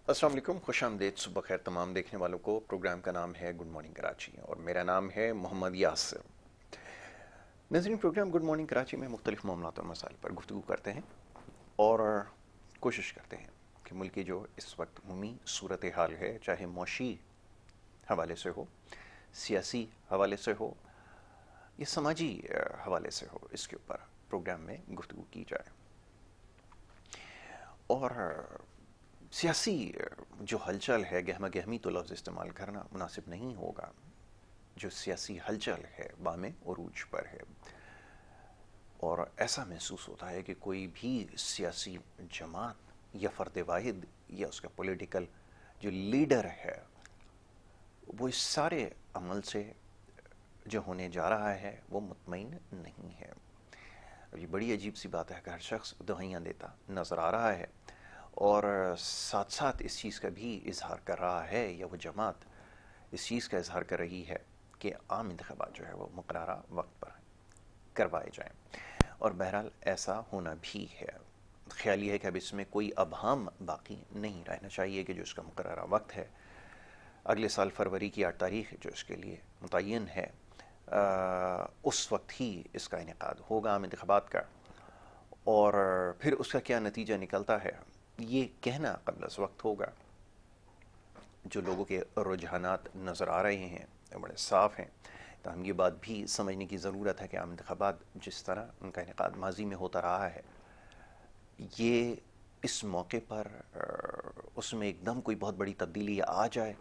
अस्सलाम वालेकुम, खुश आमदीद, सुबह खैर तमाम देखने वालों को। प्रोग्राम का नाम है गुड मॉर्निंग कराची और मेरा नाम है मोहम्मद यासिर। नज़रीन, प्रोग्राम गुड मॉर्निंग कराची में मुख्तलिफ मामलात और मसाइल पर गुफ्तगू करते हैं और कोशिश करते हैं कि मुल्क की जो इस वक्त उम्मी सूरत हाल है, चाहे मौशी हवाले से हो, सियासी हवाले से हो या समाजी हवाले से हो, इसके ऊपर प्रोग्राम में गुफ्तगू की जाए। और सियासी जो हलचल है, गहमा गहमी तो लफ्ज़ इस्तेमाल करना मुनासिब नहीं होगा, जो सियासी हलचल है बामे उरूज पर है और ऐसा महसूस होता है कि कोई भी सियासी जमात या फ़र्द वाहिद या उसका पॉलिटिकल जो लीडर है वो इस सारे अमल से जो होने जा रहा है वो मुतमईन नहीं है। अब ये बड़ी अजीब सी बात है कि हर शख्स दुहाइयाँ देता नज़र आ रहा है और साथ साथ इस चीज़ का भी इजहार कर रहा है या वो जमात इस चीज़ का इजहार कर रही है कि आम इंतखाबात जो है वो मुकर्ररा वक्त पर करवाए जाएं। और बहरहाल ऐसा होना भी है। ख्याल ये है कि अब इसमें कोई अबहम बाकी नहीं रहना चाहिए कि जो इसका मुकर्ररा वक्त है अगले साल फरवरी की 8 तारीख जो इसके लिए मुतय्यन है, उस वक्त ही इसका इनेकाद होगा आम इंतखाबात का। और फिर उसका क्या नतीजा निकलता है ये कहना कबल अज़ वक्त होगा। जो लोगों के रुझानात नज़र आ रहे हैं बड़े साफ़ हैं, तो हम ये बात भी समझने की ज़रूरत है कि आम इंतखाबात जिस तरह उनका इनेकाद माजी में होता रहा है, ये इस मौके पर उसमें एकदम कोई बहुत बड़ी तब्दीली आ जाए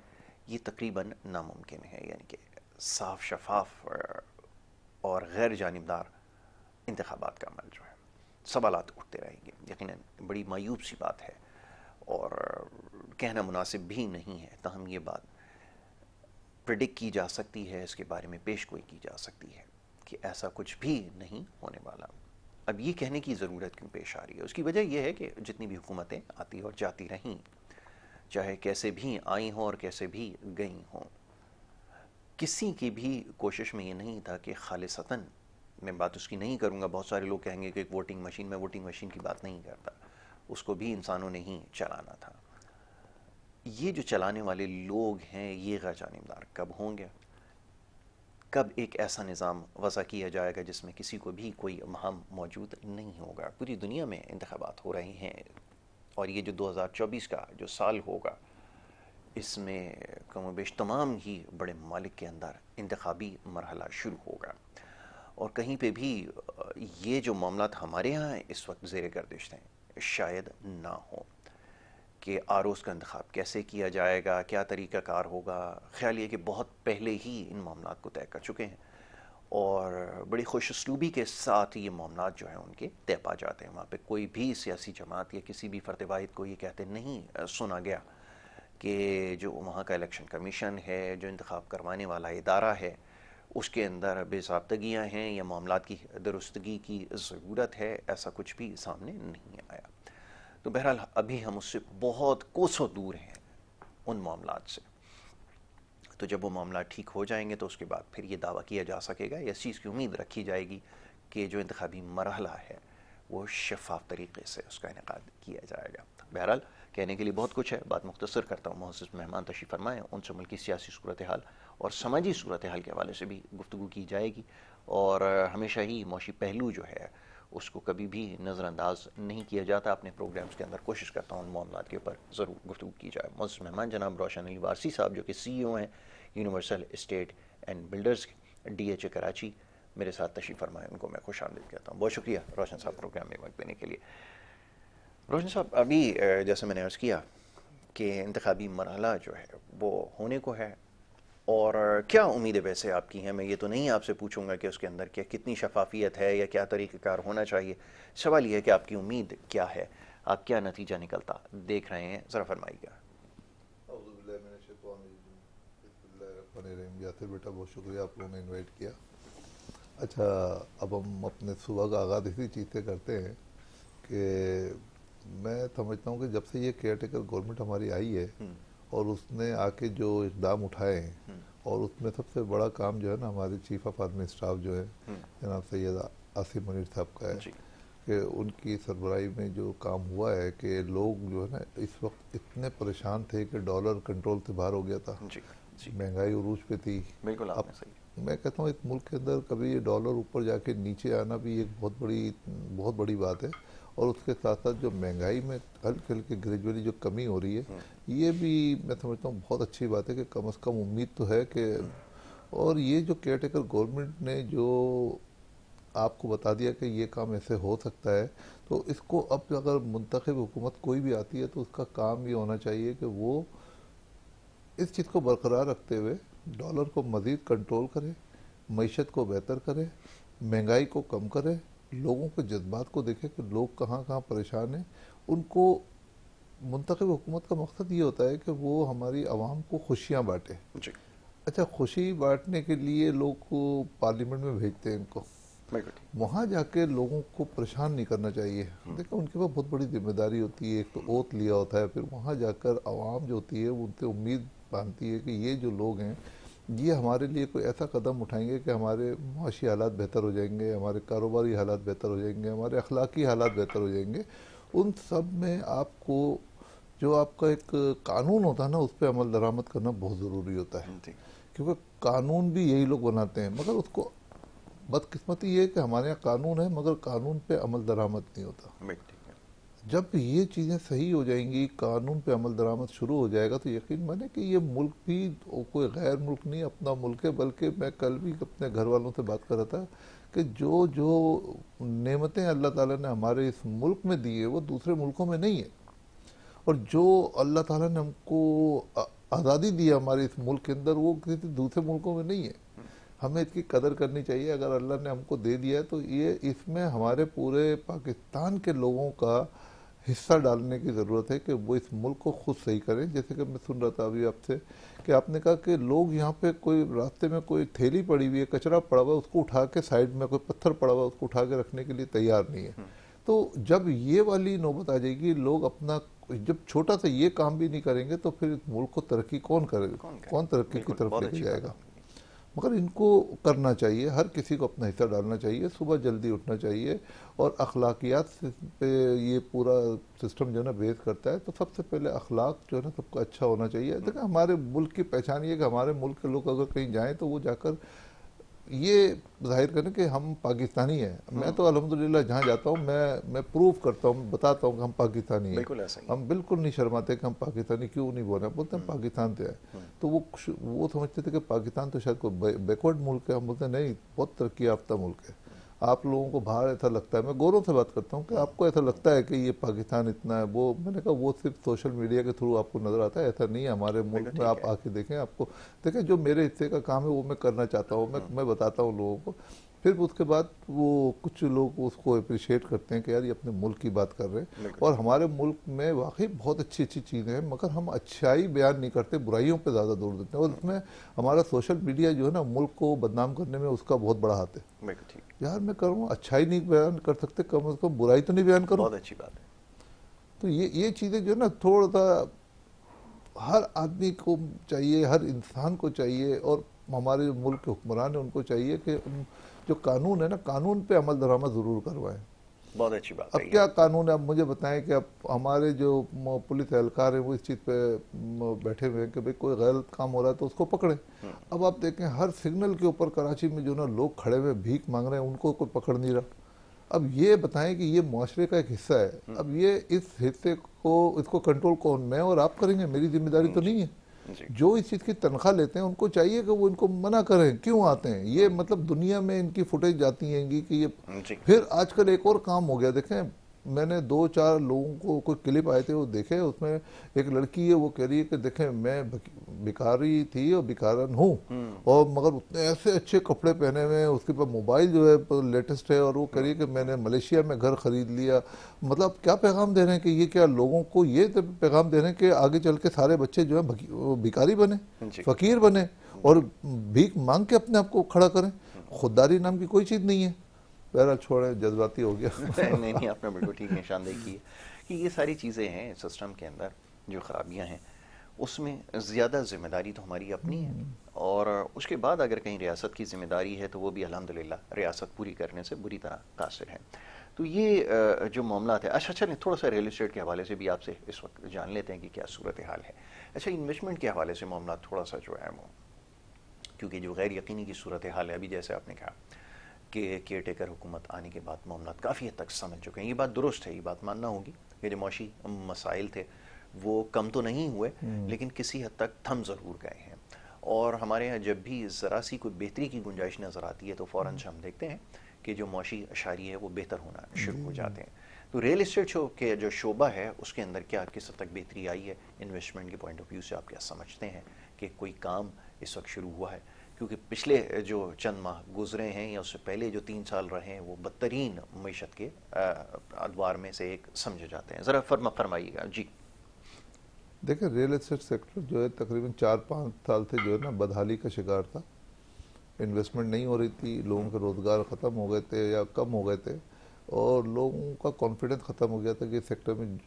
ये तकरीबन नामुमकिन है। यानी कि साफ शफाफ और गैर जानिबदार इंतखाबात का अमल जो है, सवालात उठते रहेंगे। यकीनन बड़ी मायूब सी बात है और कहना मुनासिब भी नहीं है, ताहम ये बात प्रिडिक्ट की जा सकती है, इसके बारे में पेश गोई की जा सकती है कि ऐसा कुछ भी नहीं होने वाला। अब ये कहने की ज़रूरत क्यों पेश आ रही है, उसकी वजह यह है कि जितनी भी हुकूमतें आती और जाती रहीं, चाहे कैसे भी आई हों और कैसे भी गई हों, किसी की भी कोशिश में ये नहीं था कि खालिसतन, मैं बात उसकी नहीं करूँगा, बहुत सारे लोग कहेंगे कि एक वोटिंग मशीन, में वोटिंग मशीन की बात नहीं करता, उसको भी इंसानों ने ही चलाना था। ये जो चलाने वाले लोग हैं ये गैर जानिबदार कब होंगे, कब एक ऐसा निज़ाम वज़ा किया जाएगा जिसमें किसी को भी कोई महम मौजूद नहीं होगा। पूरी दुनिया में इंतखाबात हो रहे हैं और ये जो 2024 का जो साल होगा इसमें कम बेश तमाम ही बड़े ममालिक के अंदर इंतखाबी मरहला शुरू होगा और कहीं पे भी ये जो मामलात हमारे यहाँ इस वक्त ज़ेर गर्दिश हैं शायद ना हो कि आरोज़ का इंतखाब कैसे किया जाएगा, क्या तरीक़ाकार होगा। ख्याल ये कि बहुत पहले ही इन मामलात को तय कर चुके हैं और बड़ी खुश उसलूबी के साथ ये मामलात जो हैं उनके तय पा जाते हैं। वहाँ पे कोई भी सियासी जमात या किसी भी फ़र्द वाहिद को ये कहते नहीं सुना गया कि जो वहाँ का इलेक्शन कमीशन है, जो इंतखाब करवाने वाला इदारा है, उसके अंदर बेज़ाब्तगियाँ हैं या मामलात की दुरुस्तगी की ज़रूरत है, ऐसा कुछ भी सामने नहीं आया। तो बहरहाल अभी हम उससे बहुत कोसों दूर हैं उन मामलात से। तो जब वो मामला ठीक हो जाएंगे तो उसके बाद फिर ये दावा किया जा सकेगा या इस चीज़ की उम्मीद रखी जाएगी कि जो इंतखाबी मरहला है वो शफ़ाफ तरीक़े से उसका इनेकाद किया जाएगा। बहरहाल कहने के लिए बहुत कुछ है, बात मुख्तसर करता हूँ। मोहसिस मेहमान तशरीफ़ फरमाएँ, उनसे मुल्क की सियासी सूरत हाल और समाजी सूरत हाल के हवाले से भी गुफ्तगू की जाएगी और हमेशा ही मौशी पहलू जो है उसको कभी भी नज़रअंदाज नहीं किया जाता। अपने प्रोग्राम्स के अंदर कोशिश करता हूँ उन मामलात के ऊपर ज़रूर गुफ्तगू की जाए। मोहसिस मेहमान जनाब रोशन अली वारसी साहब जो कि CEO हैं universal estate and builders DHA Karachi, मेरे साथ तशरीफ़ फरमाएँ, उनको मैं खुश आमदीद कहता हूँ। बहुत शुक्रिया रोशन साहब प्रोग्राम में वक्त देने के लिए। रोशन साहब, अभी जैसे मैंने अर्ज़ किया कि इंतखाबी मरहला जो है वो होने को है और क्या उम्मीदें वैसे आपकी हैं। मैं ये तो नहीं आपसे पूछूंगा कि उसके अंदर क्या कितनी शफाफियत है या क्या तरीक़ाकार होना चाहिए। सवाल ये है कि आपकी उम्मीद क्या है, आप क्या नतीजा निकलता देख रहे हैं, ज़रा फरमाइएगा। यासिर बेटा, बहुत शुक्रिया आप लोगों ने इनवाइट किया। अच्छा, अब हम अपने सुबह का आगाज़ इसी चीज़ से करते हैं कि मैं समझता हूँ कि जब से ये केयर टेकर गवर्नमेंट हमारी आई है और उसने आके जो इकदाम उठाए हैं और उसमें सबसे बड़ा काम जो है ना हमारे चीफ ऑफ आर्मी स्टाफ जो है जनाब सैयद आसिम मुनीर साहब का है। जी कि उनकी सरबराही में जो काम हुआ है कि लोग जो है ना इस वक्त इतने परेशान थे कि डॉलर कंट्रोल से बाहर हो गया था, जी जी, महंगाई उरूज पे थी। बिल्कुल अब आपने सही। मैं कहता हूँ एक मुल्क के अंदर कभी ये डॉलर ऊपर जाके नीचे आना भी एक बहुत बड़ी बात है। और उसके साथ साथ जो महंगाई में हल्के हल्के ग्रेजुअली जो कमी हो रही है, ये भी मैं समझता हूँ बहुत अच्छी बात है कि कम से कम उम्मीद तो है कि। और ये जो केयर टेकर गवर्नमेंट ने जो आपको बता दिया कि ये काम ऐसे हो सकता है, तो इसको अब अगर मुंतखब हुकूमत कोई भी आती है तो उसका काम ये होना चाहिए कि वो इस चीज़ को बरकरार रखते हुए डॉलर को मज़ीद कंट्रोल करे, मईशत को बेहतर करे, महंगाई को कम करे, लोगों के जज्बात को देखे कि लोग कहाँ कहाँ परेशान हैं। उनको मुंतखब हुकूमत का मकसद ये होता है कि वो हमारी आवाम को खुशियाँ बांटे। जी, अच्छा, खुशी बांटने के लिए लोग को पार्लियामेंट में भेजते हैं इनको, बिल्कुल ठीक। वहाँ जाके लोगों को परेशान नहीं करना चाहिए। देखो उनके पास बहुत बड़ी जिम्मेदारी होती है, एक तो ओथ लिया होता है, फिर वहाँ जाकर आवाम जो होती है वो उनसे उम्मीद बांधती है कि ये जो लोग हैं ये हमारे लिए कोई ऐसा कदम उठाएंगे कि हमारे माशी हालात बेहतर हो जाएंगे, हमारे कारोबारी हालात बेहतर हो जाएंगे, हमारे अखलाकी हालात बेहतर हो जाएंगे। उन सब में आपको जो आपका एक कानून होता है ना उस पर अमल दरामद करना बहुत ज़रूरी होता है, जी, क्योंकि कानून भी यही लोग बनाते हैं। मगर उसको बदकिस्मती ये है कि हमारे यहाँ कानून है मगर कानून पे अमल दरामद नहीं होता। बिल्कुल ठीक है। जब ये चीज़ें सही हो जाएंगी, कानून पे अमल दरामद शुरू हो जाएगा, तो यकीन माने कि ये मुल्क भी कोई गैर मुल्क नहीं अपना मुल्क है। बल्कि मैं कल भी अपने घर वालों से बात कर रहा था कि जो जो नेमतें अल्लाह ताला ने हमारे इस मुल्क में दी है वो दूसरे मुल्कों में नहीं है। और जो अल्लाह ताला ने हमको आज़ादी दी है हमारे इस मुल्क के अंदर, वो किसी दूसरे मुल्कों में नहीं है। हमें इसकी कदर करनी चाहिए। अगर अल्लाह ने हमको दे दिया है तो ये इसमें हमारे पूरे पाकिस्तान के लोगों का हिस्सा डालने की ज़रूरत है कि वो इस मुल्क को खुद सही करें। जैसे कि मैं सुन रहा था अभी आपसे कि आपने कहा कि लोग यहाँ पे कोई रास्ते में कोई थैली पड़ी हुई है, कचरा पड़ा हुआ है, उसको उठा के साइड में कोई पत्थर पड़ा हुआ है उसको उठा के रखने के लिए तैयार नहीं है। तो जब ये वाली नौबत आ जाएगी, लोग अपना जब छोटा सा ये काम भी नहीं करेंगे तो फिर इस मुल्क को तरक्की कौन करेगा, कौन कहे? कौन तरक्की की बिल्कुल, तरफ बहुत लेके अच्छी बात जाएगा। आपने की। मगर इनको करना चाहिए, हर किसी को अपना हिस्सा डालना चाहिए, सुबह जल्दी उठना चाहिए। और अखलाकियात पे ये पूरा सिस्टम जो है ना बेस करता है, तो सबसे पहले अखलाक जो है ना सबका अच्छा होना चाहिए। देखिए हमारे मुल्क की पहचान ये है कि हमारे मुल्क के लोग अगर कहीं जाएं तो वो जाकर ये जाहिर करें कि हम पाकिस्तानी हैं। मैं तो अल्हम्दुलिल्लाह जहाँ जाता हूँ मैं प्रूव करता हूँ, बताता हूँ कि हम पाकिस्तानी हैं। बिल्कुल ऐसा ही है। हम बिल्कुल नहीं शर्माते कि हम पाकिस्तानी क्यों नहीं बोल रहे, बोलते हैं पाकिस्तान से है। तो वो समझते थे कि पाकिस्तान तो शायद कोई बैकवर्ड मुल्क है। हम बोलते हैं नहीं, बहुत तरक्की याफ्ता मुल्क है। आप लोगों को बाहर ऐसा लगता है, मैं गोरों से बात करता हूँ कि आपको ऐसा लगता है कि ये पाकिस्तान इतना है, वो मैंने कहा वो सिर्फ सोशल मीडिया के थ्रू आपको नजर आता है, ऐसा नहीं है। हमारे मुल्क बिल्कुल में ठीक आप है। आके देखें, आपको देखें जो मेरे हिस्से का काम है वो मैं करना चाहता हूँ, मैं बताता हूँ लोगों को। फिर उसके बाद वो कुछ लोग उसको अप्रिशिएट करते हैं कि यार ये अपने मुल्क की बात कर रहे हैं। बिल्कुल और ठीक है। हमारे मुल्क में वाकई बहुत अच्छी अच्छी चीज़ें हैं, मगर हम अच्छाई बयान नहीं करते, बुराइयों पे ज़्यादा जोर देते हैं। और उसमें हमारा सोशल मीडिया जो है ना मुल्क को बदनाम करने में उसका बहुत बड़ा हाथ है। बिल्कुल ठीक। यार मैं करूँ अच्छाई नहीं बयान कर सकते, कम से कम बुराई तो नहीं बयान करो। बहुत अच्छी बात है। तो ये चीज़ें जो है ना थोड़ा सा हर आदमी को चाहिए, हर इंसान को चाहिए, और हमारे जो मुल्क के हुक्मरान हैं उनको चाहिए कि जो कानून है ना, कानून पे अमल दरामद ज़रूर करवाएं। बहुत अच्छी बात अब है ये क्या आपने। कानून है, अब मुझे बताएं कि अब हमारे जो पुलिस एहलकार हैं वो इस चीज़ पे बैठे हुए हैं कि भाई कोई गलत काम हो रहा है तो उसको पकड़ें। अब आप देखें हर सिग्नल के ऊपर कराची में जो ना लोग खड़े हुए भीख मांग रहे हैं, उनको कोई पकड़ नहीं रहा। अब ये बताएं कि ये मुआशरे का एक हिस्सा है। अब ये इस हिस्से को इसको कंट्रोल कौन, मैं और आप करेंगे? मेरी जिम्मेदारी तो जी नहीं है। जी जो इस चीज़ की तनख्वाह लेते हैं उनको चाहिए कि वो इनको मना करें क्यों आते हैं। ये मतलब दुनिया में इनकी फुटेज जाती हैंगी कि ये। जी। फिर आजकल एक और काम हो गया, देखें मैंने 2-4 लोगों को कोई क्लिप आए थे वो देखे, उसमें एक लड़की है वो कह रही है कि देखें मैं भिखारी थी और भिखारन हूँ, और मगर उतने ऐसे अच्छे कपड़े पहने हुए हैं, उसके पास मोबाइल जो है लेटेस्ट है, और वो कह रही है कि मैंने मलेशिया में घर खरीद लिया। मतलब क्या पैगाम दे रहे हैं कि ये क्या लोगों को ये तो पैगाम दे रहे हैं कि आगे चल के सारे बच्चे जो है भिखारी बने, जी फकीर बने, और भीख मांग के अपने आप को खड़ा करें। खुददारी नाम की कोई चीज़ नहीं है। बहरहाल छोड़े, जज्बाती हो गया। नहीं नहीं, आपने बिल्कुल ठीक निशानदेही की है कि ये सारी चीज़ें हैं सिस्टम के अंदर जो खराबियां हैं, उसमें ज़्यादा जिम्मेदारी तो हमारी अपनी है। और उसके बाद अगर कहीं रियासत की जिम्मेदारी है तो वो भी अल्हम्दुलिल्लाह रियासत पूरी करने से बुरी तरह कासिर है। तो ये जो मामला है, अच्छा चलें थोड़ा सा रियल एस्टेट के हवाले से भी आपसे इस वक्त जान लेते हैं कि क्या सूरत हाल है। अच्छा, इन्वेस्टमेंट के हवाले से मामला थोड़ा सा जो है वो, क्योंकि जो गैर यकीनी की सूरत हाल है, अभी जैसे आपने कहा कि केयर टेकर हुकूमत आने के बाद मामला काफ़ी हद तक समझ चुके हैं, ये बात दुरुस्त है, ये बात मानना होगी कि जो माशी मसाइल थे वो कम तो नहीं हुए, लेकिन किसी हद तक थम ज़रूर गए हैं। और हमारे यहाँ जब भी ज़रा सी कोई बेहतरी की गुंजाइश नज़र आती है तो फ़ौरन से हम देखते हैं कि जो माशी अशारी है वो बेहतर होना शुरू हो जाते हैं। तो रियल एस्टेट के जो शोबा है उसके अंदर क्या किस हद तक बेहतरी आई है, इन्वेस्टमेंट के पॉइंट ऑफ व्यू से आप क्या समझते हैं कि कोई काम इस वक्त शुरू हुआ है? क्योंकि पिछले जो चंद माह गुजरे हैं या उससे पहले जो 3 साल रहे हैं वो बदतरीन मीशत के अदवार में से एक समझे जाते हैं। ज़रा फरमाइएगा जी। देखिए, रियल एस्टेट सेक्टर जो है तकरीबन 4-5 साल से जो है ना बदहाली का शिकार था। इन्वेस्टमेंट नहीं हो रही थी, लोगों के रोज़गार ख़त्म हो गए थे या कम हो गए थे, और लोगों का कॉन्फिडेंस ख़त्म हो गया था कि इस सेक्टर में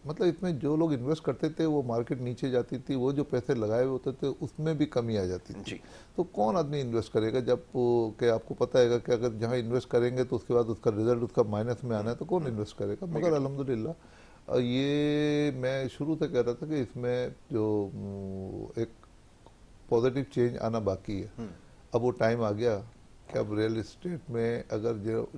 मतलब इसमें जो लोग इन्वेस्ट करते थे वो मार्केट नीचे जाती थी, वो जो पैसे लगाए हुए होते थे उसमें भी कमी आ जाती थी जी। तो कौन आदमी इन्वेस्ट करेगा जब कि आपको पता है कि अगर जहाँ इन्वेस्ट करेंगे तो उसके बाद उसका रिजल्ट उसका माइनस में आना है, तो कौन इन्वेस्ट करेगा। मगर अल्हम्दुलिल्लाह ये मैं शुरू से कह रहा था कि इसमें जो एक पॉजिटिव चेंज आना बाकी है। अब वो टाइम आ गया कि अब रियल इस्टेट में अगर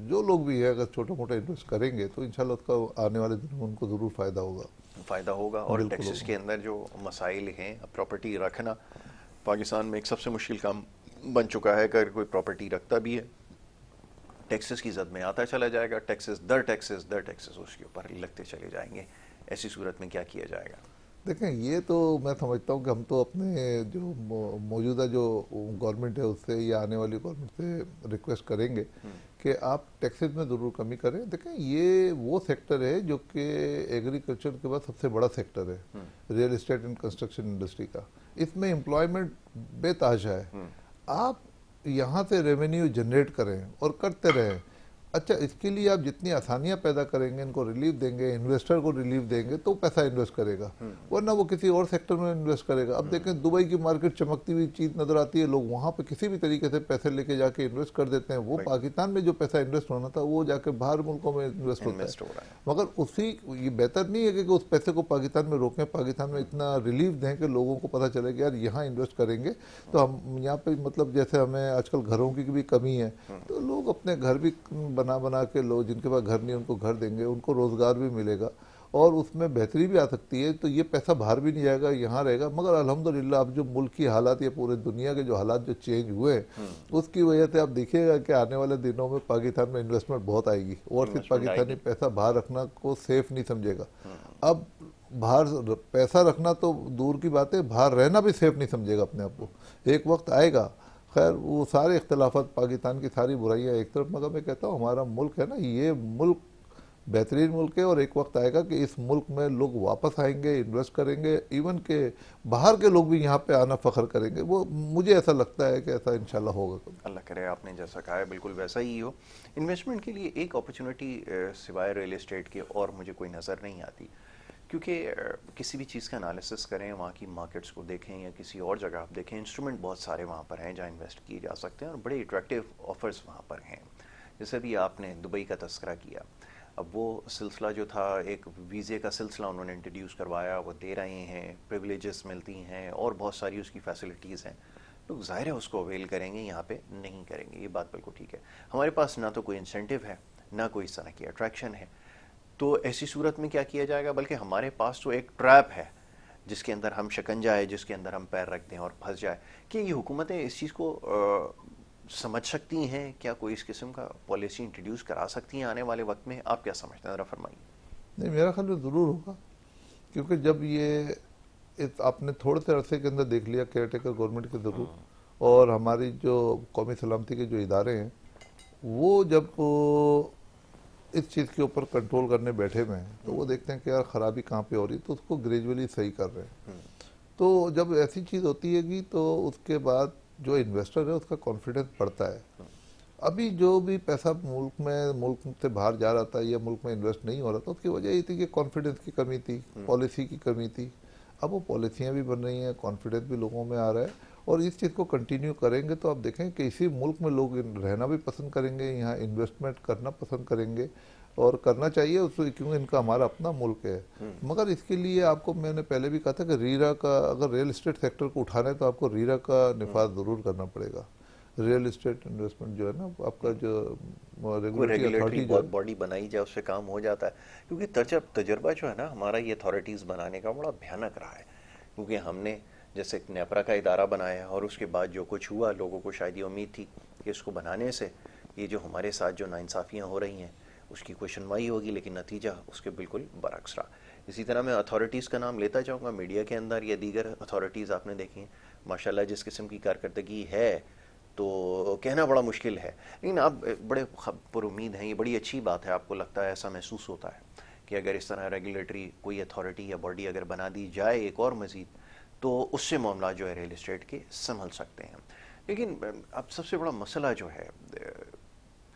जो लोग भी है अगर छोटा मोटा इन्वेस्ट करेंगे तो इंशाल्लाह उसका आने वाले दिनों में उनको ज़रूर फ़ायदा होगा। और टैक्सेस के अंदर जो मसाइल हैं, प्रॉपर्टी रखना पाकिस्तान में एक सबसे मुश्किल काम बन चुका है। अगर कोई प्रॉपर्टी रखता भी है टैक्सेस की जद में आता चला जाएगा, टैक्सेस दर टैक्सेस उसके ऊपर लगते चले जाएंगे। ऐसी सूरत में क्या किया जाएगा? देखें, ये तो मैं समझता हूँ कि हम तो अपने जो मौजूदा जो गवर्नमेंट है उससे या आने वाली गवर्नमेंट से रिक्वेस्ट करेंगे कि आप टैक्सेस में ज़रूर कमी करें। देखें, ये वो सेक्टर है जो कि एग्रीकल्चर के बाद सबसे बड़ा सेक्टर है, real estate and construction industry का। इसमें एम्प्लॉयमेंट बेतहाशा है। आप यहाँ से रेवेन्यू जनरेट करें और करते रहें। अच्छा, इसके लिए आप जितनी आसानियां पैदा करेंगे, इनको रिलीफ देंगे, इन्वेस्टर को रिलीफ देंगे तो पैसा इन्वेस्ट करेगा, वरना वो किसी और सेक्टर में इन्वेस्ट करेगा। अब देखें, दुबई की मार्केट चमकती हुई चीज़ नजर आती है, लोग वहाँ पे किसी भी तरीके से पैसे लेके जाके इन्वेस्ट कर देते हैं। वो पाकिस्तान में जो पैसा इन्वेस्ट होना था वो जाके बाहर मुल्कों में इन्वेस्ट होता है। मगर उसी ये बेहतर नहीं है कि उस पैसे को पाकिस्तान में रोकें, पाकिस्तान में इतना रिलीफ दें कि लोगों को पता चले कि यार यहाँ इन्वेस्ट करेंगे तो हम यहाँ पे मतलब जैसे हमें आजकल घरों की भी कमी है तो लोग अपने घर भी बना के लोग जिनके पास घर नहीं उनको घर देंगे, उनको रोज़गार भी मिलेगा और उसमें बेहतरी भी आ सकती है। तो ये पैसा बाहर भी नहीं जाएगा, यहाँ रहेगा। मगर अल्हम्दुलिल्लाह अब जो मुल्क की हालात या पूरे दुनिया के जो हालात जो चेंज हुए उसकी वजह से आप देखिएगा कि आने वाले दिनों में पाकिस्तान में इन्वेस्टमेंट बहुत आएगी और फिर पाकिस्तानी पैसा बाहर रखना को सेफ नहीं समझेगा। अब बाहर पैसा रखना तो दूर की बात है, बाहर रहना भी सेफ नहीं समझेगा अपने आप को। एक वक्त आएगा, खैर वो सारे इख्तलाफात पाकिस्तान की सारी बुराइयाँ एक तरफ, मगर मैं कहता हूँ हमारा मुल्क है ना, ये मुल्क बेहतरीन मुल्क है और एक वक्त आएगा कि इस मुल्क में लोग वापस आएंगे, इन्वेस्ट करेंगे, इवन के बाहर के लोग भी यहाँ पे आना फ़ख्र करेंगे। वो मुझे ऐसा लगता है कि ऐसा इंशाल्लाह होगा। अल्लाह करे आपने जैसा कहा है बिल्कुल वैसा ही हो। इन्वेस्टमेंट के लिए एक अपॉर्चुनिटी सिवाय रियल एस्टेट के और मुझे कोई नज़र नहीं आती, क्योंकि किसी भी चीज़ का एनालिसिस करें, वहाँ की मार्केट्स को देखें या किसी और जगह आप देखें, इंस्ट्रूमेंट बहुत सारे वहाँ पर हैं जहाँ इन्वेस्ट किए जा सकते हैं और बड़े अट्रैक्टिव ऑफर्स वहाँ पर हैं। जैसे भी आपने दुबई का तस्करा किया, अब वो सिलसिला जो था एक वीज़े का सिलसिला उन्होंने इंट्रोड्यूस करवाया, वो दे रहे हैं, प्रिविलेजेस मिलती हैं और बहुत सारी उसकी फैसिलिटीज़ हैं। लोग ज़ाहिर है उसको अवेल करेंगे, यहाँ पे नहीं करेंगे, ये बात बिल्कुल ठीक है। हमारे पास ना तो कोई इंसेंटिव है ना कोई इस तरह की अट्रैक्शन है, तो ऐसी सूरत में क्या किया जाएगा? बल्कि हमारे पास तो एक ट्रैप है जिसके अंदर हम शिकंजा है, जिसके अंदर हम पैर रख दें और फंस जाए। कि ये हुकूमतें इस चीज़ को समझ सकती हैं? क्या कोई इस किस्म का पॉलिसी इंट्रोड्यूस करा सकती हैं आने वाले वक्त में? आप क्या समझते हैं, ज़रा फरमाइए। नहीं, मेरा ख्याल में ज़रूर होगा, क्योंकि जब ये आपने थोड़े से अरसे के अंदर देख लिया केयर टेकर गवर्नमेंट के ज़रूर, और हमारी जो कौमी सलामती के जो इदारे हैं वो जब इस चीज़ के ऊपर कंट्रोल करने बैठे हुए हैं तो वो देखते हैं कि यार ख़राबी कहाँ पे हो रही है, तो उसको ग्रेजुअली सही कर रहे हैं। तो जब ऐसी चीज़ होती है तो उसके बाद जो इन्वेस्टर है उसका कॉन्फिडेंस बढ़ता है। अभी जो भी पैसा मुल्क से बाहर जा रहा था या मुल्क में इन्वेस्ट नहीं हो रहा था, उसकी वजह ये थी कि कॉन्फिडेंस की कमी थी, पॉलिसी की कमी थी। अब वो पॉलिसियाँ भी बन रही हैं, कॉन्फिडेंस भी लोगों में आ रहा है, और इस चीज़ को कंटिन्यू करेंगे तो आप देखें कि इसी मुल्क में लोग रहना भी पसंद करेंगे, यहाँ इन्वेस्टमेंट करना पसंद करेंगे। और करना चाहिए उसको, क्योंकि इनका हमारा अपना मुल्क है। हम्म। मगर इसके लिए आपको मैंने पहले भी कहा था कि रीरा का, अगर रियल इस्टेट सेक्टर को उठाना है तो आपको रीरा का निफाज ज़रूर करना पड़ेगा। रियल इस्टेट इन्वेस्टमेंट जो है ना, आपका जो कोई रेगुलेटरी रेगुलेटरी अथॉरिटी जो है। बॉडी बनाई जाए, उससे काम हो जाता है। क्योंकि तजर्बा जो है ना हमारा ये अथॉरिटीज़ बनाने का बड़ा भयानक रहा है। क्योंकि हमने जैसे एक नेपरा का इदारा बनाया और उसके बाद जो कुछ हुआ, लोगों को शायद ये उम्मीद थी कि इसको बनाने से ये जो हमारे साथ जो नाइंसाफ़ियाँ हो रही हैं उसकी कोई सुनवाई होगी, लेकिन नतीजा उसके बिल्कुल बरक्स रहा। इसी तरह मैं अथॉरिटीज़ का नाम लेता जाऊँगा, मीडिया के अंदर या दीगर अथॉरिटीज़ आपने देखी हैं, माशाल्लाह जिस किस्म की कारकर्दगी है तो कहना बड़ा मुश्किल है। लेकिन आप बड़े पुरुमीद हैं, ये बड़ी अच्छी बात है। आपको लगता है, ऐसा महसूस होता है कि अगर इस तरह रेगुलेटरी कोई अथॉरिटी या बॉडी अगर बना दी जाए एक और मज़ीद, तो उससे मामला जो है रियल इस्टेट के संभल सकते हैं। लेकिन अब सबसे बड़ा मसला जो है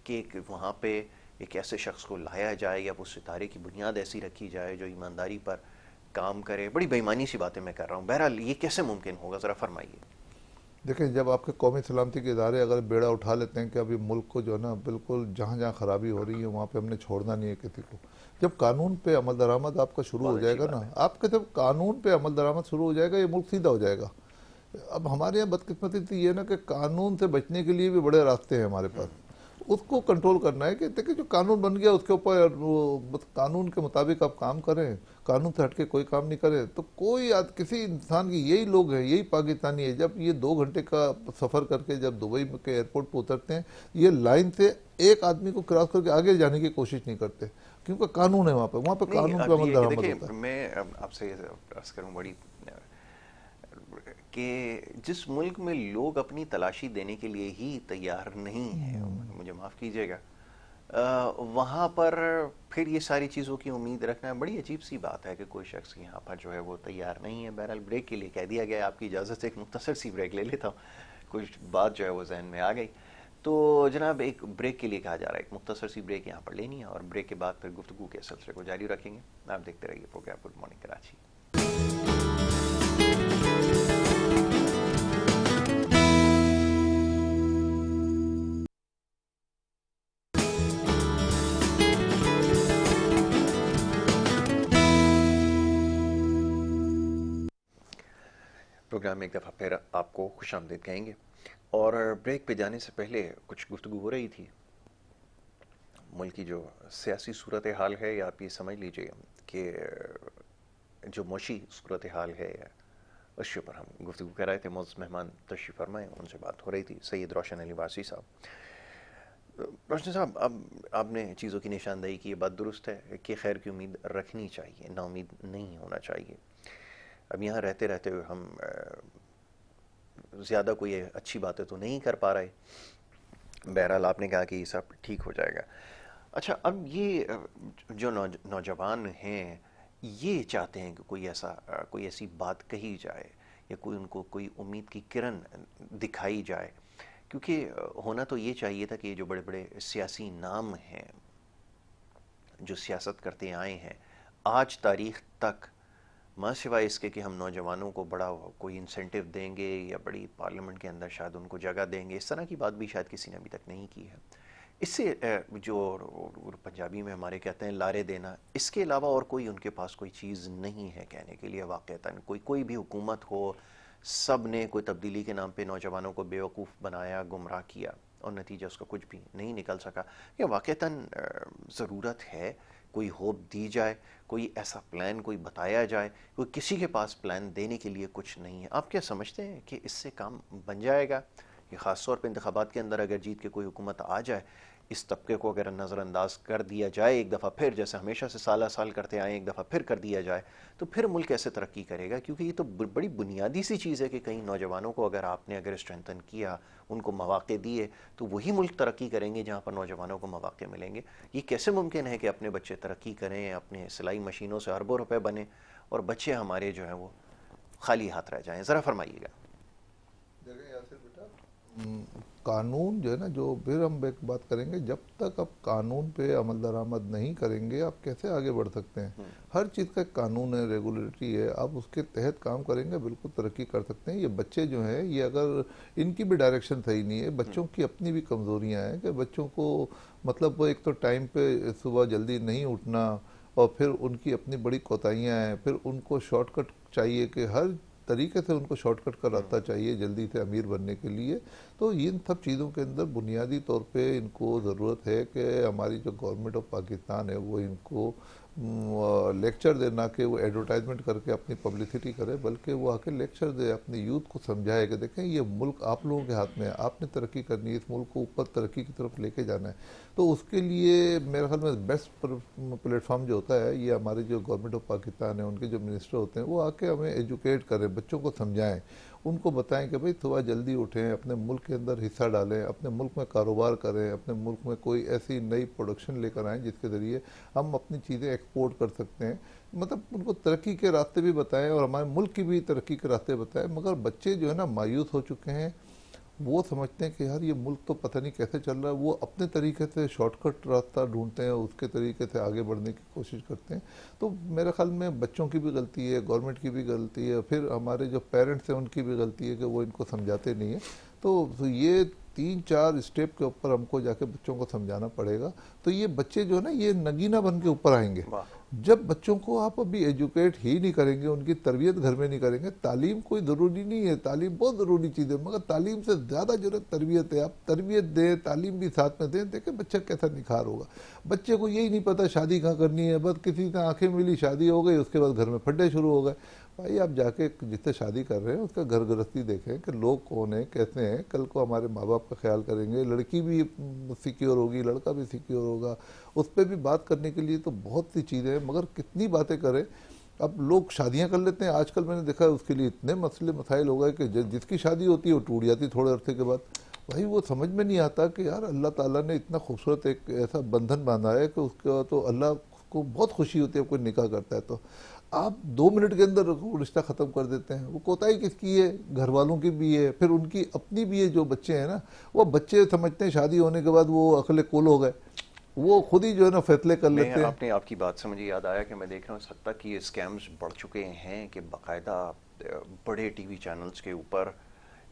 कि वहाँ पे एक ऐसे शख्स को लाया जाए या उस सितारे की बुनियाद ऐसी रखी जाए जो ईमानदारी पर काम करे। बड़ी बेईमानी सी बातें मैं कर रहा हूँ, बहरहाल ये कैसे मुमकिन होगा, ज़रा फरमाइए। देखिए, जब आपके कौमी सलामती के इदारे अगर बेड़ा उठा लेते हैं कि अभी मुल्क को जो है ना, बिल्कुल जहाँ जहाँ खराबी हो रही है वहाँ पे हमने छोड़ना नहीं है किसी को। जब कानून पे अमल दरामद आपका शुरू हो बहुत अच्छी जाएगा बात ना, है। आपके जब कानून पे अमल दरामद शुरू हो जाएगा, ये मुल्क सीधा हो जाएगा। अब हमारे यहाँ बदकिस्मती तो ये ना कि कानून से बचने के लिए भी बड़े रास्ते हैं हमारे पास। उसको कंट्रोल करना है कि देखिए, जो कानून बन गया उसके ऊपर वो बस कानून के मुताबिक आप काम करें, कानून से हटके कोई काम नहीं करें तो कोई किसी इंसान की, यही लोग हैं, यही पाकिस्तानी है। जब ये 2 घंटे का सफ़र करके जब दुबई के एयरपोर्ट पर उतरते हैं, ये लाइन से एक आदमी को क्रॉस करके आगे जाने की कोशिश नहीं करते, क्योंकि कानून है वहाँ पे नहीं, कानून पे अब अमल ये कि दरामद देखिए, होता है। मैं अब आपसे अर्ज करूं बड़ी कि जिस मुल्क में लोग अपनी तलाशी देने के लिए ही तैयार नहीं हैं, मुझे माफ़ कीजिएगा, वहाँ पर फिर ये सारी चीज़ों की उम्मीद रखना बड़ी अजीब सी बात है कि कोई शख्स यहाँ पर जो है वो तैयार नहीं है। बहरहाल ब्रेक के लिए कह दिया गया है, आपकी इजाज़त से एक मुख्तसर सी ब्रेक ले लेता हूँ, कुछ बात जो है वो जहन में आ गई। तो जनाब, एक ब्रेक के लिए कहा जा रहा है, एक मुख्तसर सी ब्रेक यहाँ पर लेनी है और ब्रेक के बाद फिर गुफ्तगू के सिलसिले को जारी रखेंगे। आप देखते रहिए programme good morning Karachi. Programme में एक दफ़ा फिर आपको खुशामदीद कहेंगे। और ब्रेक पे जाने से पहले कुछ गुफ्तगू हो रही थी, मुल्क की जो सियासी सूरत हाल है, या आप ये समझ लीजिए कि जो मौशी सूरत हाल है, उसके ऊपर हम गुफ्तगू कर रहे थे। मोअज़्ज़ज़ मेहमान तशरीफ़ फरमाए, उनसे बात हो रही थी, सैयद रोशन अली वासी साहब। रोशन साहब, अब आपने चीज़ों की निशानदेही की, ये बात दुरुस्त है कि खैर की उम्मीद रखनी चाहिए, नाउमीद नहीं होना चाहिए। अब यहाँ रहते रहते हुए हम ज़्यादा कोई अच्छी बातें तो नहीं कर पा रहे। बहरहाल आपने कहा कि ये सब ठीक हो जाएगा। अच्छा, अब ये जो नौजवान हैं, ये चाहते हैं कि कोई ऐसी बात कही जाए या कोई उनको कोई उम्मीद की किरण दिखाई जाए। क्योंकि होना तो ये चाहिए था कि ये जो बड़े बड़े सियासी नाम हैं जो सियासत करते आए हैं आज तारीख़ तक, माँ सिवाय इसके कि हम नौजवानों को बड़ा कोई इंसेंटिव देंगे या बड़ी पार्लियामेंट के अंदर शायद उनको जगह देंगे, इस तरह की बात भी शायद किसी ने अभी तक नहीं की है। इससे जो पंजाबी में हमारे कहते हैं लारे देना, इसके अलावा और कोई उनके पास कोई चीज़ नहीं है कहने के लिए। वाक़तन कोई भी हुकूमत हो, सब ने कोई तब्दीली के नाम पे नौजवानों को बेवकूफ़ बनाया, गुमराह किया और नतीजा उसका कुछ भी नहीं निकल सका। ये वाक़तन ज़रूरत है कोई होप दी जाए, कोई ऐसा प्लान कोई बताया जाए। कोई किसी के पास प्लान देने के लिए कुछ नहीं है। आप क्या समझते हैं कि इससे काम बन जाएगा? कि ख़ास तौर पे इंतखाबात के अंदर अगर जीत के कोई हुकूमत आ जाए, इस तबके को अगर नज़रअंदाज कर दिया जाए एक दफ़ा फिर, जैसे हमेशा से साल साल करते आए, एक दफ़ा फिर कर दिया जाए, तो फिर मुल्क कैसे तरक्की करेगा? क्योंकि ये तो बड़ी बुनियादी सी चीज़ है कि कई नौजवानों को अगर आपने स्ट्रेंथन किया, उनको मौक़े दिए, तो वही मुल्क तरक्की करेंगे जहाँ पर नौजवानों को मौक़े मिलेंगे। ये कैसे मुमकिन है कि अपने बच्चे तरक्की करें, अपने सिलाई मशीनों से अरबों रुपए बने और बच्चे हमारे जो हैं वो खाली हाथ रह जाएं? ज़रा फरमाइएगा। देखिए यासिर बेटा, कानून जो है ना, जो फिर हम एक बात करेंगे, जब तक आप कानून पे अमल दरामद नहीं करेंगे आप कैसे आगे बढ़ सकते हैं। हर चीज़ का एक कानून है, रेगुलेटरी है, आप उसके तहत काम करेंगे बिल्कुल तरक्की कर सकते हैं। ये बच्चे जो हैं, ये अगर इनकी भी डायरेक्शन सही नहीं है, बच्चों की अपनी भी कमज़ोरियाँ हैं कि बच्चों को मतलब वो एक तो टाइम पे सुबह जल्दी नहीं उठना, और फिर उनकी अपनी बड़ी कोताहियाँ हैं, फिर उनको शॉर्टकट चाहिए कि हर तरीके से उनको शॉर्टकट का रास्ता चाहिए जल्दी से अमीर बनने के लिए। तो इन सब चीज़ों के अंदर बुनियादी तौर पे इनको ज़रूरत है कि हमारी जो गवर्नमेंट ऑफ पाकिस्तान है वो इनको लेक्चर दे, ना कि वो एडवर्टाइजमेंट करके अपनी पब्लिसिटी करे, बल्कि वो आके लेक्चर दे, अपने यूथ को समझाए कि देखें ये मुल्क आप लोगों के हाथ में है, आपने तरक्की करनी है, इस मुल्क को ऊपर तरक्की की तरफ लेके जाना है। तो उसके लिए मेरे ख्याल में बेस्ट प्लेटफॉर्म जो होता है, ये हमारे जो गवर्नमेंट ऑफ पाकिस्तान है, उनके जो मिनिस्टर होते हैं, वो आके हमें एजुकेट करें, बच्चों को समझाएं, उनको बताएं कि भाई सुबह जल्दी उठें, अपने मुल्क के अंदर हिस्सा डालें, अपने मुल्क में कारोबार करें, अपने मुल्क में कोई ऐसी नई प्रोडक्शन लेकर आएँ जिसके ज़रिए हम अपनी चीज़ें एक्सपोर्ट कर सकते हैं। मतलब उनको तरक्की के रास्ते भी बताएं और हमारे मुल्क की भी तरक्की के रास्ते बताएं। मगर बच्चे जो है ना मायूस हो चुके हैं, वो समझते हैं कि यार ये मुल्क तो पता नहीं कैसे चल रहा है, वो अपने तरीके से शॉर्टकट रास्ता ढूंढते हैं, उसके तरीके से आगे बढ़ने की कोशिश करते हैं। तो मेरे ख्याल में बच्चों की भी गलती है, गवर्नमेंट की भी गलती है, फिर हमारे जो पेरेंट्स हैं उनकी भी गलती है कि वो इनको समझाते नहीं है। तो ये 3-4 स्टेप के ऊपर हमको जाके बच्चों को समझाना पड़ेगा। तो ये बच्चे जो है ना, ये नगीना बन के ऊपर आएंगे। जब बच्चों को आप अभी एजुकेट ही नहीं करेंगे, उनकी तरबियत घर में नहीं करेंगे, तालीम कोई ज़रूरी नहीं है, तालीम बहुत ज़रूरी चीज़ है, मगर तालीम से ज़्यादा जरूरत तरबियत है। आप तरबियत दें, तालीम भी साथ में दें, देखें बच्चा कैसा निखार होगा। बच्चे को यही नहीं पता शादी कहाँ करनी है, बस किसी से आंखें मिली शादी हो गई, उसके बाद घर में फड्डे शुरू हो गए। भाई आप जाके जिससे शादी कर रहे हैं उसका घर गृहस्थी देखें कि लोग कौन है, कैसे हैं, कल को हमारे माँ बाप का ख्याल करेंगे, लड़की भी सिक्योर होगी, लड़का भी सिक्योर होगा, उस पर भी बात करने के लिए तो बहुत सी चीज़ें हैं, मगर कितनी बातें करें। अब लोग शादियां कर लेते हैं, आजकल मैंने देखा है उसके लिए इतने मसले मसाइल हो गए कि जिसकी शादी होती है वो टूट जाती है थोड़े अरसे के बाद। भाई वो समझ में नहीं आता कि यार अल्लाह ताला ने इतना खूबसूरत एक ऐसा बंधन बांधा है कि उसका तो अल्लाह को बहुत खुशी होती है कोई निकाह करता है, तो आप 2 मिनट के अंदर रिश्ता ख़त्म कर देते हैं। वो कोताही किसकी है? घर वालों की भी है, फिर उनकी अपनी भी है। जो बच्चे हैं ना, वो बच्चे समझते हैं शादी होने के बाद वो अकले कुल हो गए, वो खुद ही जो है ना फैसले कर लेते हैं। आपने आपकी बात से मुझे याद आया कि मैं देख रहा हूँ इस हद तक कि ये स्कैम्स बढ़ चुके हैं कि बाकायदा बड़े टीवी चैनल्स के ऊपर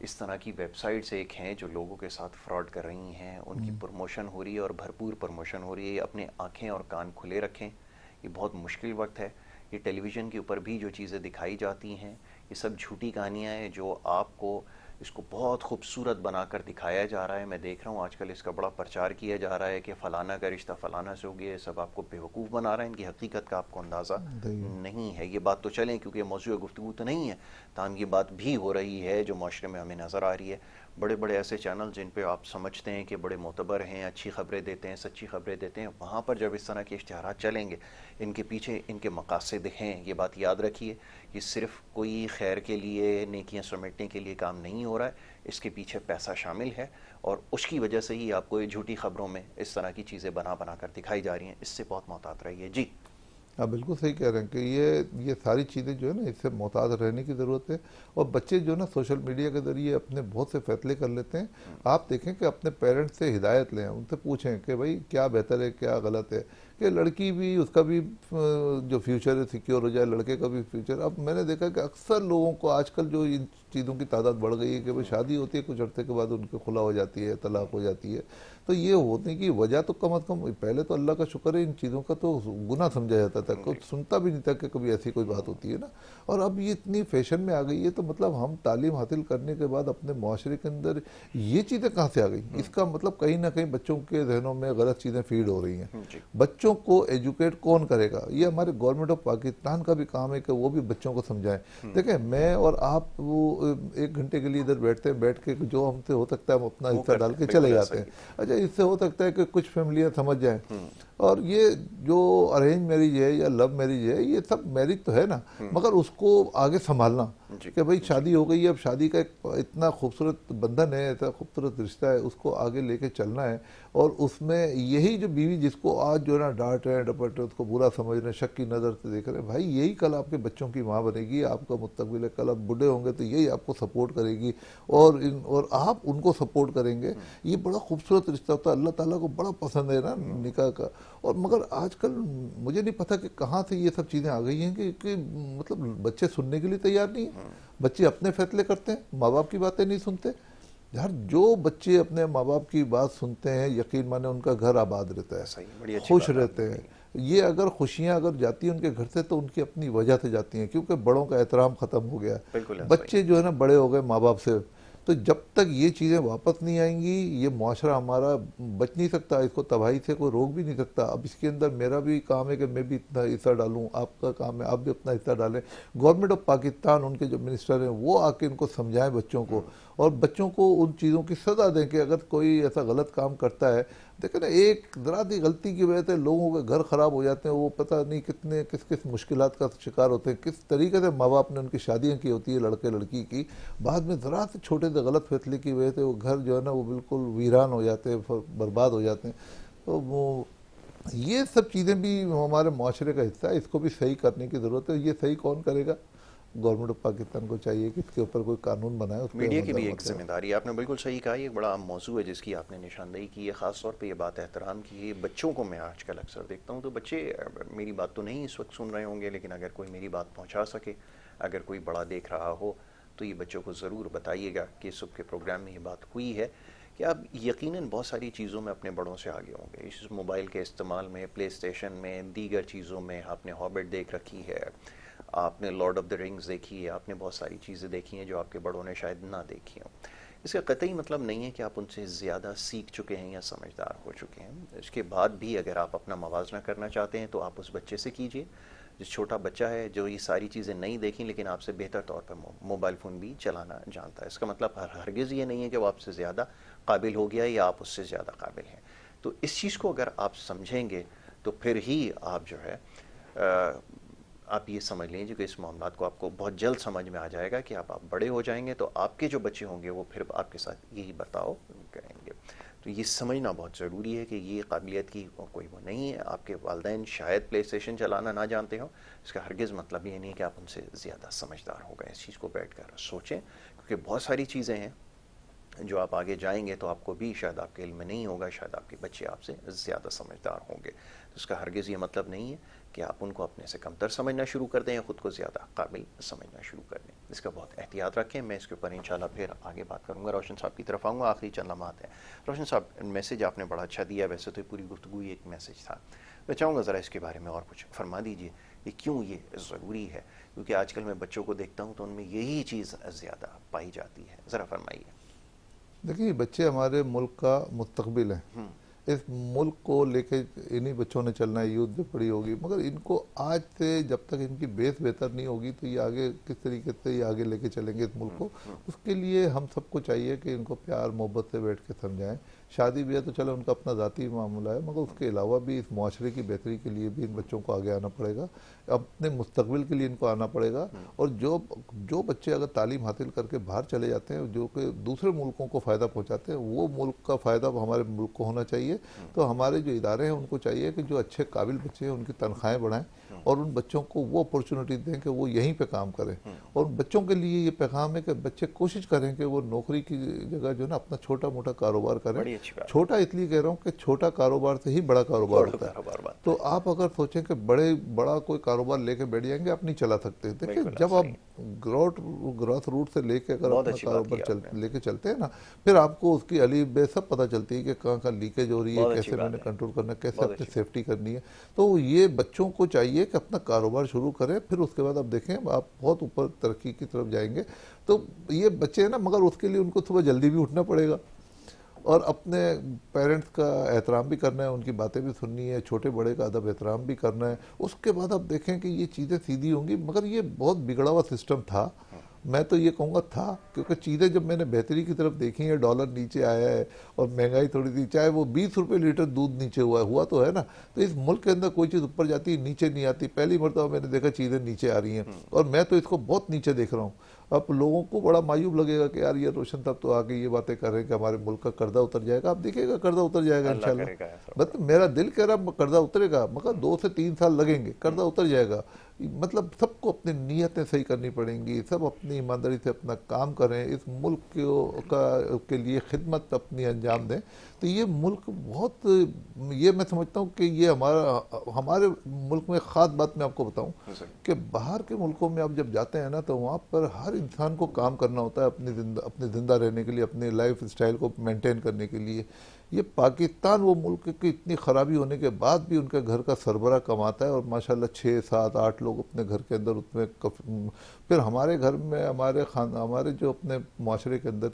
इस तरह की वेबसाइट्स एक हैं जो लोगों के साथ फ्रॉड कर रही हैं, उनकी प्रमोशन हो रही है और भरपूर प्रमोशन हो रही है। अपने आंखें और कान खुले रखें, ये बहुत मुश्किल वक्त है। ये टेलीविज़न के ऊपर भी जो चीज़ें दिखाई जाती हैं, ये सब झूठी कहानियाँ हैं जो आपको इसको बहुत खूबसूरत बनाकर दिखाया जा रहा है। मैं देख रहा हूँ आजकल इसका बड़ा प्रचार किया जा रहा है कि फ़लाना का रिश्ता फ़लाना से हो गया। सब आपको बेवकूफ़ बना रहे हैं, इनकी हकीकत का आपको अंदाज़ा नहीं है। ये बात तो चलें क्योंकि मौजूद गुफ्तगू तो नहीं है, ताहम ये बात भी हो रही है जो माशरे में हमें नज़र आ रही है। बड़े बड़े ऐसे चैनल जिन पे आप समझते हैं कि बड़े मोतबर हैं, अच्छी खबरें देते हैं, सच्ची खबरें देते हैं, वहाँ पर जब इस तरह के इश्तिहारात चलेंगे, इनके पीछे इनके मकासद हैं। ये बात याद रखिए, ये सिर्फ कोई खैर के लिए, नेकियां समेटने के लिए काम नहीं हो रहा है, इसके पीछे पैसा शामिल है और उसकी वजह से ही आपको ये झूठी खबरों में इस तरह की चीज़ें बना बना कर दिखाई जा रही हैं। इससे बहुत मोहतात रहिए। जी आप बिल्कुल सही कह रहे हैं कि ये सारी चीज़ें जो है ना, इससे मोहतात रहने की ज़रूरत है। और बच्चे जो है ना सोशल मीडिया के ज़रिए अपने बहुत से फैसले कर लेते हैं। आप देखें कि अपने पेरेंट्स से हिदायत लें, उनसे पूछें कि भाई क्या बेहतर है, क्या गलत है, कि लड़की भी उसका भी जो फ्यूचर है सिक्योर हो जाए, लड़के का भी फ्यूचर। अब मैंने देखा कि अक्सर लोगों को आजकल जो इन चीज़ों की तादाद बढ़ गई है कि भाई शादी होती है, कुछ अर्से के बाद उनकी खुला हो जाती है, तलाक हो जाती है। तो ये होने की वजह तो कम अज़ कम, पहले तो अल्लाह का शुक्र है इन चीज़ों का तो गुनाह समझा जाता था, कुछ सुनता भी नहीं था कि कभी ऐसी कोई बात होती है ना। और अब ये इतनी फैशन में आ गई है, तो मतलब हम तालीम हासिल करने के बाद अपने माशरे के अंदर ये चीज़ें कहाँ से आ गई? इसका मतलब कहीं ना कहीं बच्चों के जहनों में गलत चीज़ें फीड हो रही हैं। बच्चों को एजुकेट कौन करेगा? ये हमारे गवर्नमेंट ऑफ पाकिस्तान का भी काम है कि वो भी बच्चों को समझाएं। देखें, मैं और आप वो 1 घंटे के लिए इधर बैठते हैं, बैठ के जो हमसे हो सकता है हम अपना हिस्सा डाल के चले जाते हैं। अच्छा, इससे हो सकता है कि कुछ फैमिलियां समझ जाएं और ये जो अरेंज मैरिज है या लव मैरिज है, ये सब मैरिज तो है ना, मगर उसको आगे संभालना जी कि भाई जी शादी हो गई है, अब शादी का एक इतना खूबसूरत बंधन है, इतना खूबसूरत रिश्ता है, उसको आगे लेके चलना है। और उसमें यही जो बीवी जिसको आज जो है ना डांट रहे हैं, डपट रहे हैं, उसको बुरा समझ रहे हैं, शक की नज़र से देख रहे हैं, भाई यही कल आपके बच्चों की माँ बनेगी, आपका मुस्तकबिल है, कल आप बूढ़े होंगे तो यही आपको सपोर्ट करेगी और आप उनको सपोर्ट करेंगे। ये बड़ा खूबसूरत रिश्ता होता है, अल्लाह ताला को बड़ा पसंद है ना निकाह का। और मगर आजकल मुझे नहीं पता कि कहाँ से ये सब चीज़ें आ गई हैं कि मतलब बच्चे सुनने के लिए तैयार नहीं है, बच्चे अपने फैसले करते हैं, माँ बाप की बातें नहीं सुनते। यार जो बच्चे अपने माँ बाप की बात सुनते हैं, यकीन माने उनका घर आबाद रहता है, सही, बड़ी अच्छी खुश बात रहते आपने हैं। कही। ये अगर खुशियां अगर जाती हैं उनके घर से तो उनकी अपनी वजह से जाती हैं, क्योंकि बड़ों का एहतराम खत्म हो गया है। बिल्कुल है, सही। बच्चे जो है ना बड़े हो गए माँ बाप से, तो जब तक ये चीज़ें वापस नहीं आएंगी ये मुआशरा हमारा बच नहीं सकता, इसको तबाही से कोई रोक भी नहीं सकता। अब इसके अंदर मेरा भी काम है कि मैं भी इतना हिस्सा डालूं, आपका काम है आप भी अपना हिस्सा डालें। गवर्नमेंट ऑफ पाकिस्तान, उनके जो मिनिस्टर हैं वो आके इनको समझाएं बच्चों को, और बच्चों को उन चीज़ों की सज़ा दें कि अगर कोई ऐसा गलत काम करता है। देखो ना, एक ज़रा सी गलती की वजह से लोगों के घर ख़राब हो जाते हैं, वो पता नहीं कितने किस किस मुश्किलात का शिकार होते हैं, किस तरीके से माँ बाप ने उनकी शादियाँ की होती है लड़के लड़की की, बाद में ज़रा से छोटे से गलत फैसले की वजह से वो घर जो है ना वो बिल्कुल वीरान हो जाते हैं, बर्बाद हो जाते हैं। तो वो ये सब चीज़ें भी हमारे माशरे का हिस्सा है, इसको भी सही करने की ज़रूरत है। ये सही कौन करेगा? गवर्नमेंट ऑफ पाकिस्तान को चाहिए कि इसके ऊपर कोई कानून बनाए, उस पर मीडिया अमल की भी दरमल एक करे। जिम्मेदारी है, आपने बिल्कुल सही कहा। ये एक बड़ा अहम मौजू है जिसकी आपने निशानदेही की है, ख़ास तौर पे ये बात एहतराम की है। बच्चों को मैं आजकल अक्सर देखता हूँ, तो बच्चे मेरी बात तो नहीं इस वक्त सुन रहे होंगे, लेकिन अगर कोई मेरी बात पहुँचा सके, अगर कोई बड़ा देख रहा हो, तो ये बच्चों को ज़रूर बताइएगा कि सुबह के प्रोग्राम में ये बात हुई है कि आप यकीनन बहुत सारी चीज़ों में अपने बड़ों से आगे होंगे। इस मोबाइल के इस्तेमाल में, प्ले स्टेशन में, दीगर चीज़ों में आपने हॉबिट देख रखी है, आपने लॉर्ड ऑफ द रिंग्स देखी है, आपने बहुत सारी चीज़ें देखी हैं जो आपके बड़ों ने शायद ना देखी हों। इसका कतई मतलब नहीं है कि आप उनसे ज़्यादा सीख चुके हैं या समझदार हो चुके हैं। इसके बाद भी अगर आप अपना मवाजना करना चाहते हैं तो आप उस बच्चे से कीजिए जो छोटा बच्चा है, जो ये सारी चीज़ें नहीं देखी लेकिन आपसे बेहतर तौर पर मोबाइल फ़ोन भी चलाना जानता है। इसका मतलब हरगिज़ ये नहीं है कि वो आपसे ज़्यादा काबिल हो गया या आप उससे ज़्यादा काबिल हैं। तो इस चीज़ को अगर आप समझेंगे तो फिर ही आप जो है आप ये समझ लीजिए कि इस मामलात को आपको बहुत जल्द समझ में आ जाएगा कि आप बड़े हो जाएंगे तो आपके जो बच्चे होंगे वो फिर आपके साथ यही बर्ताव करेंगे। तो ये समझना बहुत ज़रूरी है कि ये काबिलियत की कोई वो नहीं है। आपके वालिदैन शायद प्ले स्टेशन चलाना ना जानते हो, इसका हरगिज़ मतलब ये नहीं है कि आप उनसे ज़्यादा समझदार हो गए। इस चीज़ को बैठ कर सोचें, क्योंकि बहुत सारी चीज़ें हैं जो आप आगे जाएंगे तो आपको भी शायद आपके इल्म में नहीं होगा, शायद आपके बच्चे आपसे ज़्यादा समझदार होंगे। तो इसका हरगिज़ ये मतलब नहीं है कि आप उनको अपने से कमतर समझना शुरू कर दें या ख़ुद को ज़्यादा काबिल समझना शुरू कर दें। इसका बहुत एहतियात रखें। मैं इसके ऊपर इंशाल्लाह फिर आगे बात करूँगा। रोशन साहब की तरफ आऊँगा, आखिरी चंद लम्हात है। रोशन साहब, मैसेज आपने बड़ा अच्छा दिया, वैसे तो पूरी गुफ्तगू ही एक मैसेज था। मैं चाहूँगा ज़रा इसके बारे में और कुछ फरमा दीजिए कि क्यों ये ज़रूरी है, क्योंकि आजकल मैं बच्चों को देखता हूँ तो उनमें यही चीज़ ज़्यादा पाई जाती है। ज़रा फरमाइए। देखिए, बच्चे हमारे मुल्क का मुस्तकबिल हैं। इस मुल्क को लेके इन्हीं बच्चों ने चलना है, यूथ भी बड़ी होगी, मगर इनको आज से जब तक इनकी बेस बेहतर नहीं होगी तो ये आगे किस तरीके से ये आगे लेके चलेंगे इस मुल्क को। उसके लिए हम सबको चाहिए कि इनको प्यार मोहब्बत से बैठ के समझाएं। शादी ब्याह तो चलो उनका अपना ज़ाती मामला है, मगर उसके अलावा भी इस मुआशरे की बेहतरी के लिए भी इन बच्चों को आगे आना पड़ेगा, अपने मुस्तकबिल के लिए इनको आना पड़ेगा। और जो बच्चे अगर तालीम हासिल करके बाहर चले जाते हैं, जो कि दूसरे मुल्कों को फ़ायदा पहुँचाते हैं, वो मुल्क का फ़ायदा हमारे मुल्क को होना चाहिए। तो हमारे जो इदारे हैं उनको चाहिए कि जो अच्छे काबिल बच्चे हैं उनकी तनख्वाहें बढ़ाएं और उन बच्चों को वो अपॉर्चुनिटी दें कि वो यहीं पे काम करें। और बच्चों के लिए ये पैगाम है कि बच्चे कोशिश करें कि वो नौकरी की जगह जो है ना अपना छोटा मोटा कारोबार करें। छोटा इसलिए कह रहा हूँ कि छोटा कारोबार से ही बड़ा कारोबार होता है। तो आप अगर सोचें कि बड़ा कोई कारोबार लेके बैठ जाएंगे, आप नहीं चला सकते। देखिए, जब आप ग्रॉथ रूट से लेके अगर अपना कारोबार लेके चलते हैं ना, फिर आपको उसकी अली बे सब पता चलती है कि कहाँ कहाँ लीकेज हो रही है, कैसे मैंने कंट्रोल करना है, कैसे अपनी सेफ्टी करनी है। तो ये बच्चों को चाहिए कि अपना कारोबार शुरू करें, फिर उसके बाद आप देखें आप बहुत ऊपर तरक्की की तरफ जाएंगे। तो ये बच्चे हैं ना, मगर उसके लिए उनको सुबह जल्दी भी उठना पड़ेगा और अपने पेरेंट्स का एहतराम भी करना है, उनकी बातें भी सुननी है, छोटे बड़े का अदब एहतराम भी करना है। उसके बाद आप देखें कि ये चीज़ें सीधी होंगी, मगर ये बहुत बिगड़ा हुआ सिस्टम था मैं तो ये कहूँगा था, क्योंकि चीज़ें जब मैंने बेहतरी की तरफ देखी है, डॉलर नीचे आया है और महंगाई थोड़ी सी, चाहे वो 20 रुपये लीटर दूध नीचे हुआ तो है ना, तो इस मुल्क के अंदर कोई चीज़ ऊपर जाती है नीचे नहीं आती। पहली मरतबा मैंने देखा चीज़ें नीचे आ रही हैं, और मैं तो इसको बहुत नीचे देख रहा हूँ। अब लोगों को बड़ा मायूब लगेगा कि यार ये रोशन साहब तो आके ये बातें कर रहे हैं कि हमारे मुल्क का कर्जा उतर जाएगा। आप देखिएगा कर्जा उतर जाएगा अल्लाह इंशाल्लाह। करेगा ऐसा। मतलब मेरा दिल कह रहा कर्जा उतरेगा, मगर 2 से 3 साल लगेंगे, कर्जा उतर जाएगा। मतलब सबको अपनी नीयतें सही करनी पड़ेंगी, सब अपनी ईमानदारी से अपना काम करें, इस मुल्क के लिए खिदमत अपनी अंजाम दें। तो ये मुल्क बहुत, ये मैं समझता हूँ कि ये हमारे मुल्क में ख़ास बात मैं आपको बताऊँ कि बाहर के मुल्कों में आप जब जाते हैं ना, तो वहाँ पर हर इंसान को काम करना होता है अपने ज़िंदा रहने के लिए, अपने लाइफ स्टाइल को मेंटेन करने के लिए। ये पाकिस्तान वो मुल्क की इतनी ख़राबी होने के बाद भी उनके घर का सरबरा कमाता है, और माशाल्लाह 6 7 8 लोग अपने घर के अंदर उसमें फिर हमारे घर में हमारे जो अपने माशरे के अंदर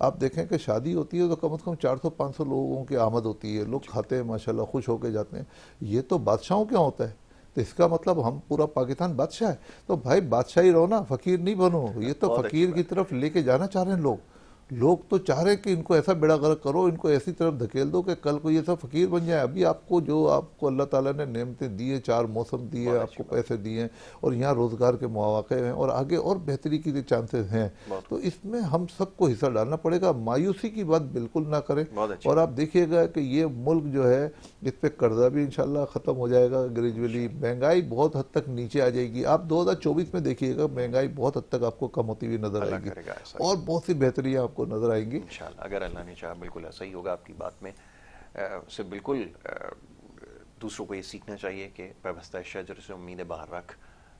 आप देखें कि शादी होती है तो कम से कम 400 500 लोगों की आमद होती है, लोग खाते हैं माशाल्लाह, खुश होकर जाते हैं। ये तो बादशाहों क्या होता है, तो इसका मतलब हम पूरा पाकिस्तान बादशाह है। तो भाई बादशाही रहो ना, फकीर नहीं बनो। ये तो बहुत अच्छी फकीर की बात है। तरफ लेके जाना चाह रहे हैं लोग तो चाह रहे हैं कि इनको ऐसा बेड़ा गर्क करो, इनको ऐसी तरफ धकेल दो कि कल को ये सब फकीर बन जाए। अभी आपको अल्लाह ताला ने नेमतें दी है, 4 मौसम दिए, बहुत अच्छी आपको बात। पैसे दिए हैं, और यहाँ रोज़गार के मौके हैं, और आगे और बेहतरी के चांसेस हैं। बहुत तो इसमें हम सबको हिस्सा डालना पड़ेगा, मायूसी की बात बिल्कुल ना करें। बहुत अच्छी और बात। आप देखिएगा कि ये मुल्क जो है, इस पर कर्जा भी इंशाल्लाह ख़त्म हो जाएगा ग्रेजुअली, महंगाई बहुत हद तक नीचे आ जाएगी। आप 2024 में देखिएगा महंगाई बहुत हद तक आपको कम होती हुई नजर अल्लाह आएगी, करेगा ऐसा और ही। बहुत सी बेहतरियाँ आपको नजर आएंगी। इंशाल्लाह अगर अल्लाह ने चाहा बिल्कुल ऐसा ही होगा। आपकी बात में से बिल्कुल दूसरों को ये सीखना चाहिए कि व्यवस्था शजर से उम्मीदें बाहर रख,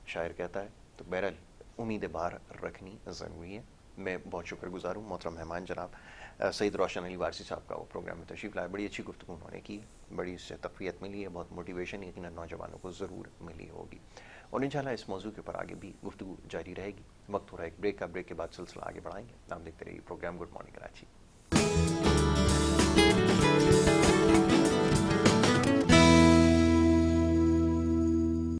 शायर कहता है। तो बहरहाल उम्मीदें बाहर रखनी ज़रूरी है। मैं बहुत शुक्रगुजार हूँ मोहतरम मेहमान जनाब सईद रोशन अली वारसी साहब का, वो प्रोग्राम में तशरीफ़ लाए। बड़ी अच्छी गुफ्तगू उन्होंने की, बड़ी इससे तक़वियत मिली है, बहुत मोटिवेशन यकीनन नौजवानों को ज़रूर मिली होगी, और इंशाल्लाह इस मौजू के ऊपर आगे भी गुफ्तगू जारी रहेगी। वक्त हो रहा है एक ब्रेक का, ब्रेक के बाद सिलसिला आगे बढ़ाएंगे। आप देखते रहिए प्रोग्राम गुड मॉर्निंग कराची।